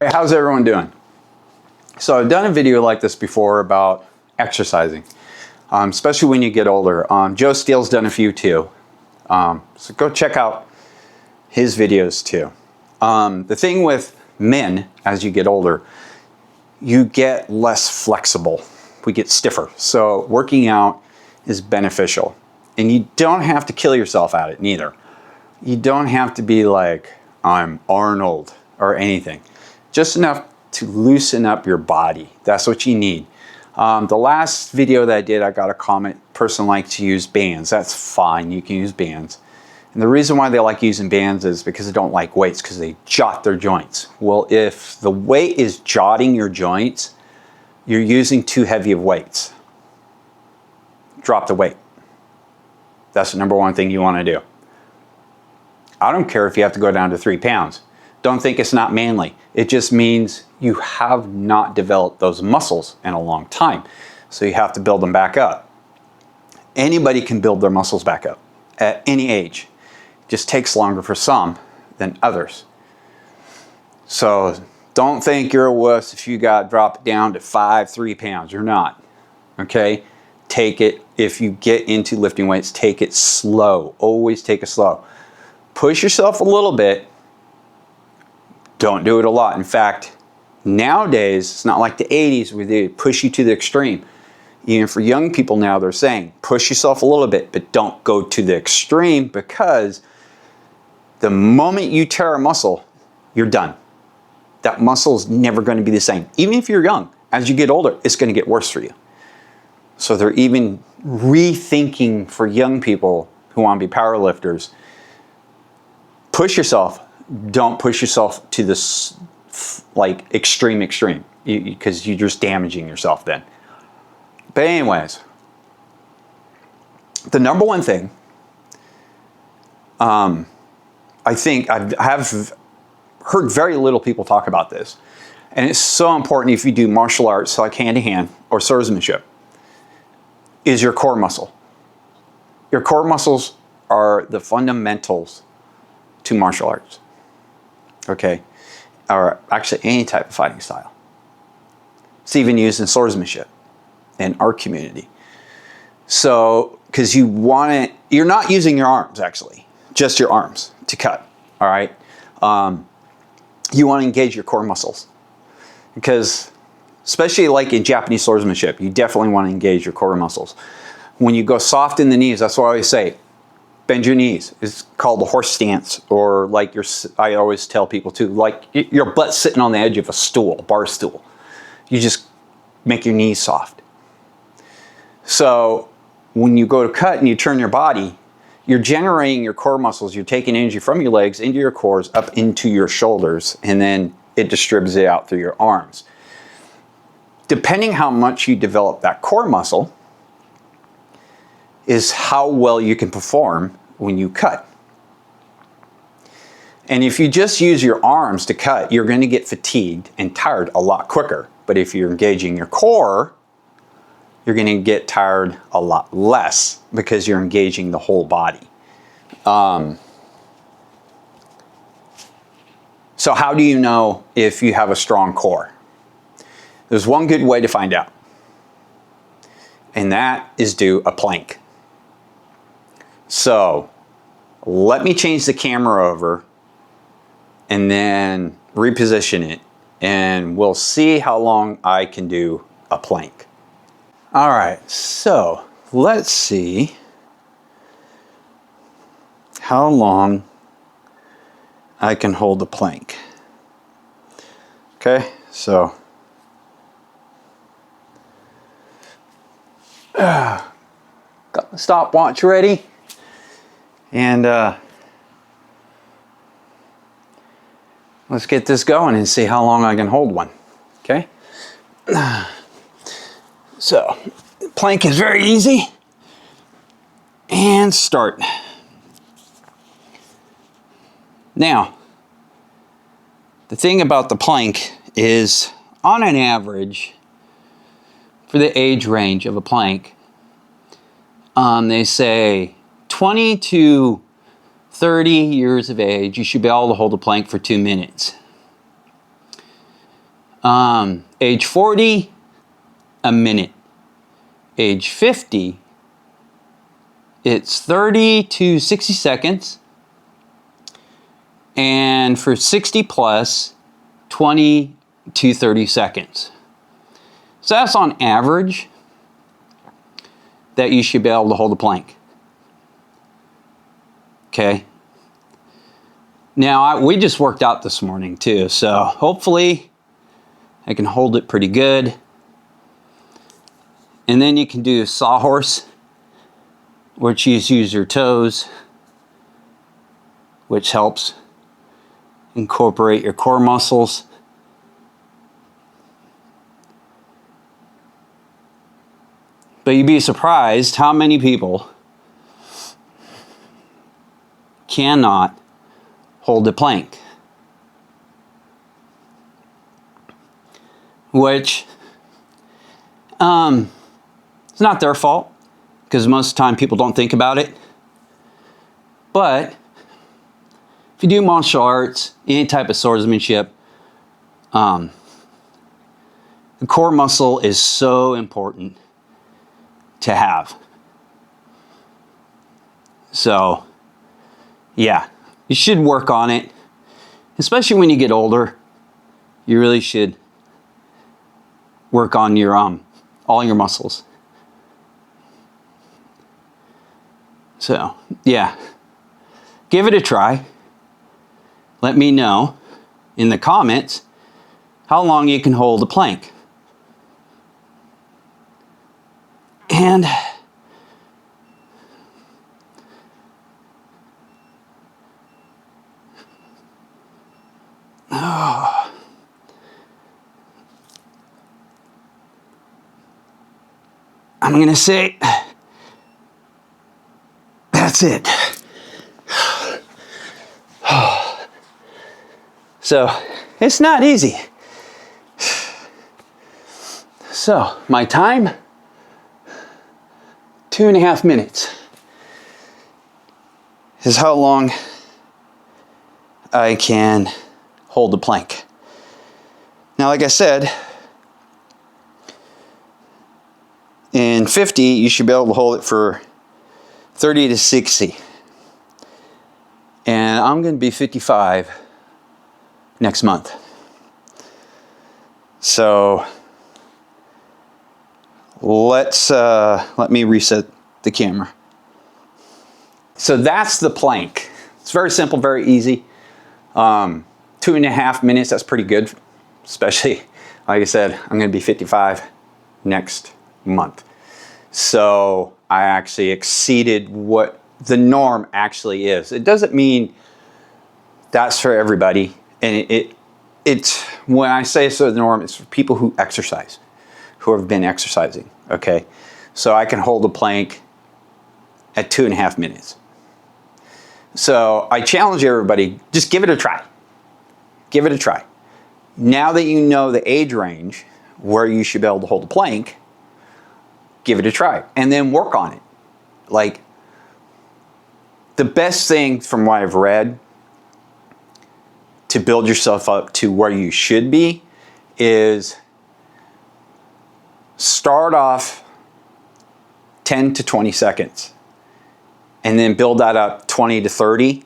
How's everyone doing? So I've done a video like this before about exercising, especially when you get older. Joe Steele's done a few too. So go check out his videos too. The thing with men, as you get older, you get less flexible. We get stiffer. So working out is beneficial. And you don't have to kill yourself at it neither. You don't have to be like, I'm Arnold or anything. Just enough to loosen up your body. That's what you need. The last video that I did, I got a comment, person likes to use bands. That's fine, you can use bands. And the reason why they like using bands is because they don't like weights, because they jot their joints. Well, if the weight is jotting your joints, you're using too heavy of weights. Drop the weight. That's the number one thing you want to do. I don't care if you have to go down to 3 pounds. Don't think it's not manly. It just means you have not developed those muscles in a long time. So you have to build them back up. Anybody can build their muscles back up at any age. It just takes longer for some than others. So don't think you're a wuss if you drop it down to 3 pounds. You're not. Okay? Take it, if you get into lifting weights, take it slow. Always take it slow. Push yourself a little bit. Don't do it a lot. In fact, nowadays, it's not like the 80s where they push you to the extreme. Even for young people now, they're saying, push yourself a little bit, but don't go to the extreme, because the moment you tear a muscle, you're done. That muscle is never going to be the same. Even if you're young, as you get older, it's going to get worse for you. So they're even rethinking for young people who want to be powerlifters. Push yourself. Don't push yourself to this like extreme, because you're just damaging yourself then. But anyways, the number one thing, I think I have heard very little people talk about this, and it's so important if you do martial arts like hand-to-hand or swordsmanship, is your core muscle. Your core muscles are the fundamentals to martial arts. Okay, or actually any type of fighting style. It's even used in swordsmanship in our community. So, because you want it, you're not using your arms actually, just your arms to cut. All right, you want to engage your core muscles, because especially like in Japanese swordsmanship, you definitely want to engage your core muscles. When you go soft in the knees, that's what I always say. Bend your knees. It's called the horse stance, or like I always tell people too, like your butt sitting on the edge of a stool, bar stool. You just make your knees soft. So when you go to cut and you turn your body, you're generating your core muscles. You're taking energy from your legs into your cores, up into your shoulders, and then it distributes it out through your arms. Depending how much you develop that core muscle is how well you can perform when you cut. And if you just use your arms to cut, you're going to get fatigued and tired a lot quicker. But if you're engaging your core, you're going to get tired a lot less, because you're engaging the whole body. So how do you know if you have a strong core? There's one good way to find out, and that is do a plank. So let me change the camera over and then reposition it, and we'll see how long I can do a plank. All right, so let's see how long I can hold the plank. Okay, so got the stopwatch ready, and let's get this going and see how long I can hold one. Okay, so plank is very easy, and start. Now, the thing about the plank is, on an average, for the age range of a plank, they say 20 to 30 years of age, you should be able to hold a plank for 2 minutes. Age 40, a minute. Age 50, it's 30 to 60 seconds. And for 60 plus, 20 to 30 seconds. So that's on average that you should be able to hold a plank. Okay. Now, we just worked out this morning too, so hopefully I can hold it pretty good. And then you can do sawhorse, which you use your toes, which helps incorporate your core muscles. But you'd be surprised how many people cannot hold a plank. Which, it's not their fault, because most of the time people don't think about it. But if you do martial arts, any type of swordsmanship, the core muscle is so important to have. So, yeah, you should work on it, especially when you get older. You really should work on your all your muscles. So, yeah, give it a try. Let me know in the comments how long you can hold a plank. And I'm going to say that's it. So, it's not easy. So, my time, 2.5 minutes is how long I can hold the plank. Now, like I said, in 50, you should be able to hold it for 30 to 60. And I'm going to be 55 next month. So let me reset the camera. So that's the plank. It's very simple, very easy. 2.5 minutes, that's pretty good. Especially, like I said, I'm going to be 55 next month. So I actually exceeded what the norm actually is. It doesn't mean that's for everybody. And it's when I say so the norm, it's for people who exercise, who have been exercising, okay? So I can hold a plank at 2.5 minutes. So I challenge everybody, just give it a try. Give it a try. Now that you know the age range where you should be able to hold a plank, give it a try and then work on it. Like, the best thing from what I've read to build yourself up to where you should be is start off 10 to 20 seconds and then build that up 20 to 30.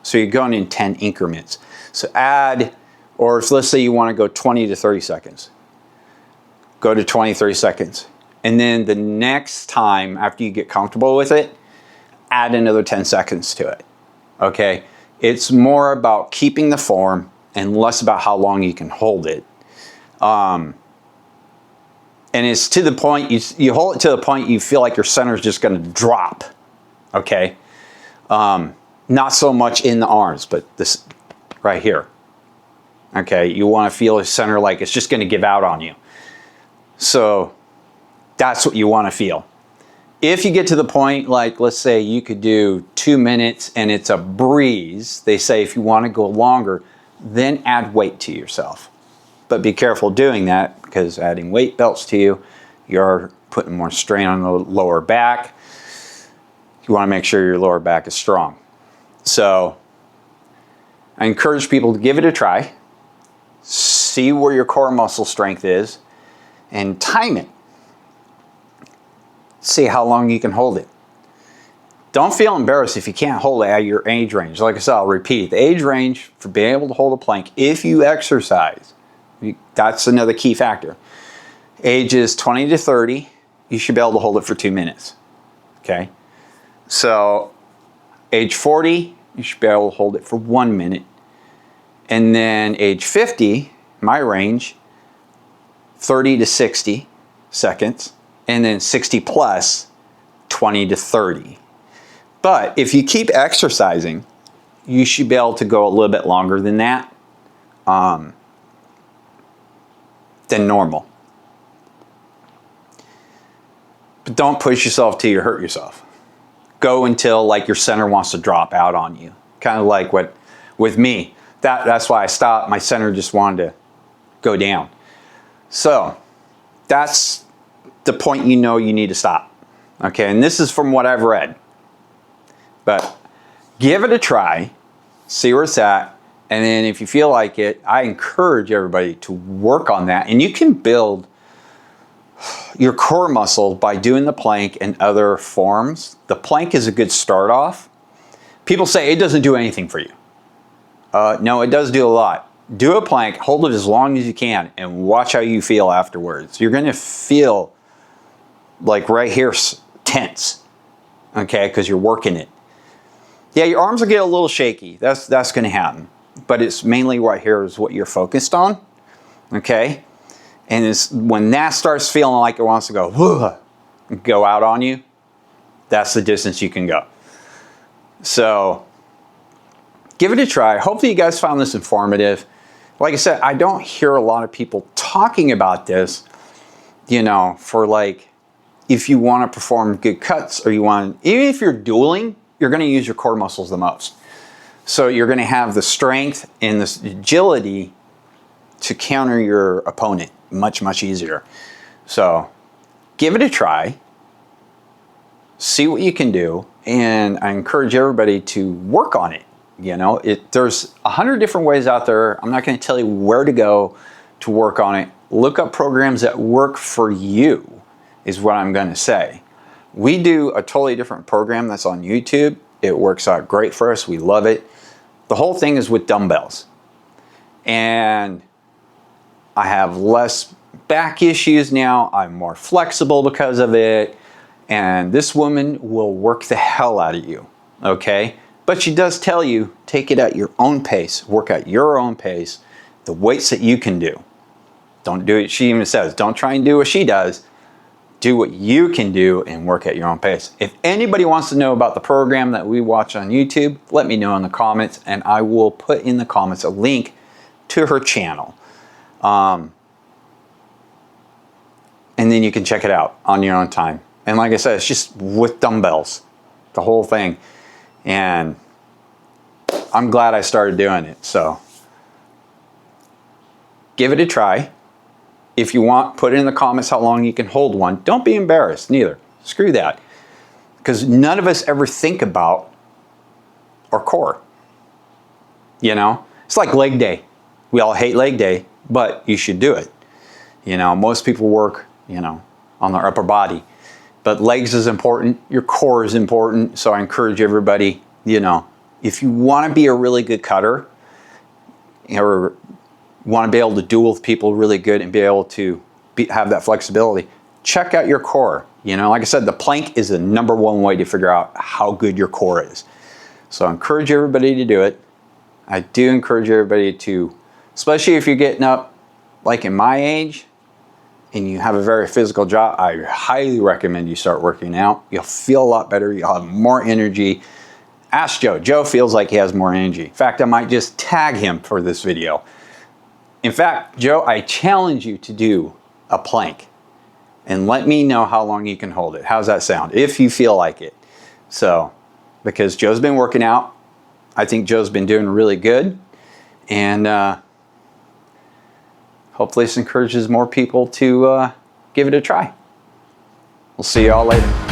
So you're going in 10 increments. So add, or if let's say you want to go 20 to 30 seconds, go to 20, 30 seconds. And then the next time after you get comfortable with it, add another 10 seconds to it, okay? It's more about keeping the form and less about how long you can hold it. And it's to the point, you hold it to the point you feel like your center is just gonna drop, okay? Not so much in the arms, but this right here, okay? You wanna feel the center like it's just gonna give out on you. So that's what you wanna feel. If you get to the point, like let's say you could do 2 minutes and it's a breeze, they say if you want to go longer, then add weight to yourself. But be careful doing that, because adding weight belts to you, you're putting more strain on the lower back. You want to make sure your lower back is strong. So I encourage people to give it a try. see where your core muscle strength is and time it. See how long you can hold it. Don't feel embarrassed if you can't hold it at your age range. Like I said, I'll repeat, the age range for being able to hold a plank, if you exercise, that's another key factor. Ages 20 to 30, you should be able to hold it for 2 minutes. Okay? So, age 40, you should be able to hold it for 1 minute. And then age 50, my range, 30 to 60 seconds. And then 60 plus, 20 to 30. But if you keep exercising, you should be able to go a little bit longer than that, than normal. But don't push yourself till you hurt yourself. Go until like your center wants to drop out on you. Kind of like what with me. That's why I stopped. My center just wanted to go down. So that's the point you know you need to stop. Okay, and this is from what I've read. But give it a try, see where it's at, and then if you feel like it, I encourage everybody to work on that. And you can build your core muscle by doing the plank and other forms. The plank is a good start off. People say it doesn't do anything for you. No, it does do a lot. Do a plank, hold it as long as you can, and watch how you feel afterwards. You're going to feel like right here tense, okay, because you're working it. Yeah, your arms will get a little shaky. That's going to happen. But it's mainly right here is what you're focused on, okay? And it's when that starts feeling like it wants to go out on you, that's the distance you can go. So give it a try. Hopefully you guys found this informative. Like I said, I don't hear a lot of people talking about this, you know, for like if you want to perform good cuts or you want, even if you're dueling, you're going to use your core muscles the most. So you're going to have the strength and the agility to counter your opponent much, much easier. So give it a try. See what you can do. And I encourage everybody to work on it. You know, there's 100 different ways out there. I'm not going to tell you where to go to work on it. Look up programs that work for you is what I'm going to say. We do a totally different program that's on YouTube. It works out great for us. We love it. The whole thing is with dumbbells. And I have less back issues now. I'm more flexible because of it. And this woman will work the hell out of you. Okay? But she does tell you, take it at your own pace. Work at your own pace. The weights that you can do. Don't do it. She even says, don't try and do what she does. Do what you can do and work at your own pace. If anybody wants to know about the program that we watch on YouTube, let me know in the comments and I will put in the comments a link to her channel. And then you can check it out on your own time. And like I said, it's just with dumbbells, the whole thing. And I'm glad I started doing it. So give it a try. If you want, put it in the comments how long you can hold one. Don't be embarrassed, neither. Screw that. Because none of us ever think about our core. You know? It's like leg day. We all hate leg day, but you should do it. You know, most people work, you know, on their upper body. But legs is important. Your core is important. So I encourage everybody, you know, if you want to be a really good cutter, or want to be able to duel with people really good and be able to have that flexibility, check out your core. You know, like I said, the plank is the #1 way to figure out how good your core is. So I encourage everybody to do it. I do encourage everybody to, especially if you're getting up like in my age and you have a very physical job, I highly recommend you start working out. You'll feel a lot better. You'll have more energy. Ask Joe. Joe feels like he has more energy. In fact, I might just tag him for this video. In fact, Joe, I challenge you to do a plank and let me know how long you can hold it. How's that sound? If you feel like it. So, because Joe's been working out. I think Joe's been doing really good. And hopefully this encourages more people to give it a try. We'll see you all later.